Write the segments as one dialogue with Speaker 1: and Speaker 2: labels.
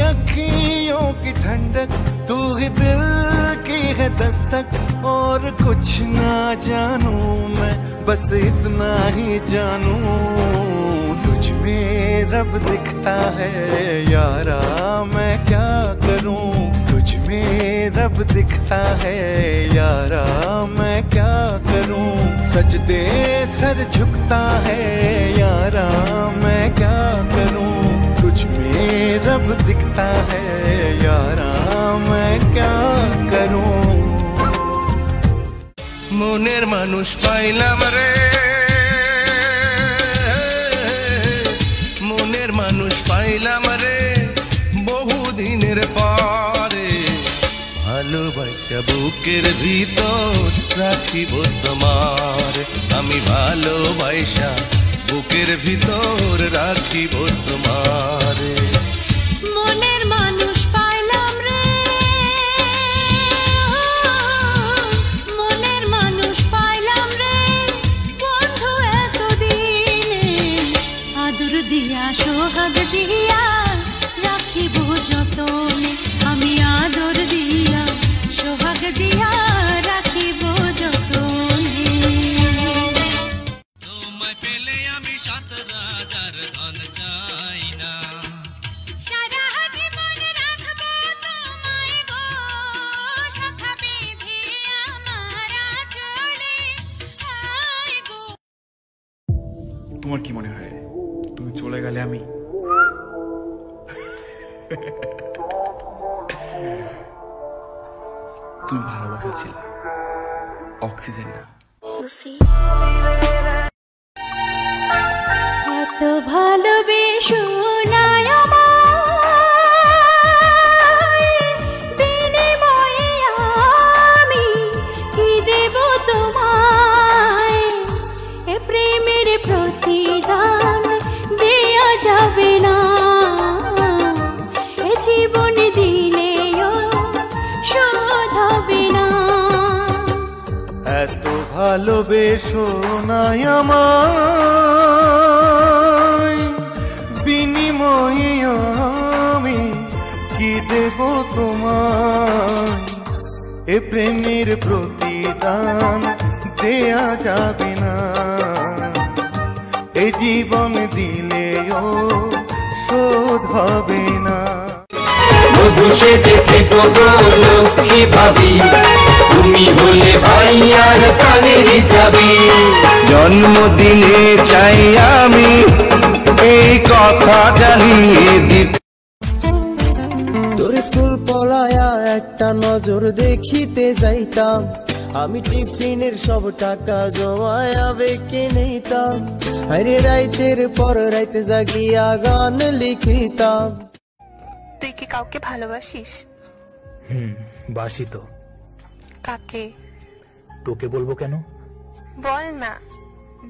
Speaker 1: अखियों की ठंडक, तू ही दिल की है दस्तक। और कुछ ना जानू मैं, बस इतना ही जानू, तुझ में रब दिखता है यारा, मैं क्या करूं। तुझ में रब दिखता है यारा, मैं क्या करूं। सजदे सर झुकता है यारा, मैं क्या करूं। तुझ में रब दिखता है यारा, मैं क्या करूं।
Speaker 2: মনের মানুষ পাইলাম রে, মনের মানুষ পাইলাম রে বহুদিনের পরে। ভালোবাসা বুকের ভিতর রাখিব তোমার, আমি ভালোবাসা বুকের ভিতর রাখিব তোমার।
Speaker 3: মনের মানুষ পাইলাম রে, মনের মানুষ পাইলাম রে বন্ধু এতদিনে। আদর দিয়া সোহাগ দিয়া রাখিব যতনে, আমি আদর দিয়া সোহাগ দিয়া রাখিব যতনে।
Speaker 2: তোমায় পেলে আমি 7 রাজার ধন চাই না,
Speaker 3: সারা জীবন রাখবো তোমায় গো, শাখা বেঁধে আমার আঁচলে আয় গো।
Speaker 4: তোমার কি মনে হয় তুমি চলে গেলে আমি তুমি ভালোবাসা ছিল, অক্সিজেন না।
Speaker 3: এত ভালোবেসো না আমায়, বিনিময়ে আমি কি দেব তোমায়। এ প্রেমের প্রতিদান দেয়া যাবে না, এ জীবন দিলেও শোধ হবে না।
Speaker 1: এত ভালোবেসো না আমায়, বিনিময়ে আমি কি দেব তোমায়। এ প্রেমের প্রতিদান দেয়া যাবে না, এ জীবন দিলেও শোধ হবে না।
Speaker 5: মধু সেজে থেকো গো লক্ষ্মী ভাবি, তুমি হলে ভাইয়ার প্রাণেরই চাবি।
Speaker 2: জন্মদিনে চাই আমি এই কথা জানিয়ে দিতে।
Speaker 6: তোর স্কুল পড়ায়া একটা নজর দেখিতে যাইতাম, আমি টিফিনের সব টাকা জমায়া বেঁকে নিতাম। আরে রাইতের পর রাইতে জাগিয়া গান লিখিতাম।
Speaker 7: তুই কি কাউকে ভালোবাসিস?
Speaker 8: বাসি তো।
Speaker 7: কাকে?
Speaker 8: তোকে বলবো কেন?
Speaker 7: বল না,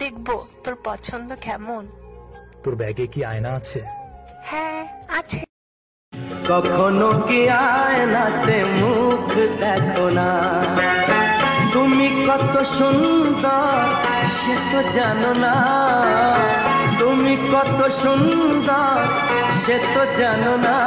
Speaker 7: দেখবো তোর পছন্দ কেমন।
Speaker 8: তোর ব্যাগে কি আয়না আছে?
Speaker 7: হ্যাঁ আছে।
Speaker 6: কখনো কি আয়নাতে মুখ দেখো না, তুমি কত সুন্দর সে তো জানো না। তুমি কত সুন্দর সে তো জানো না।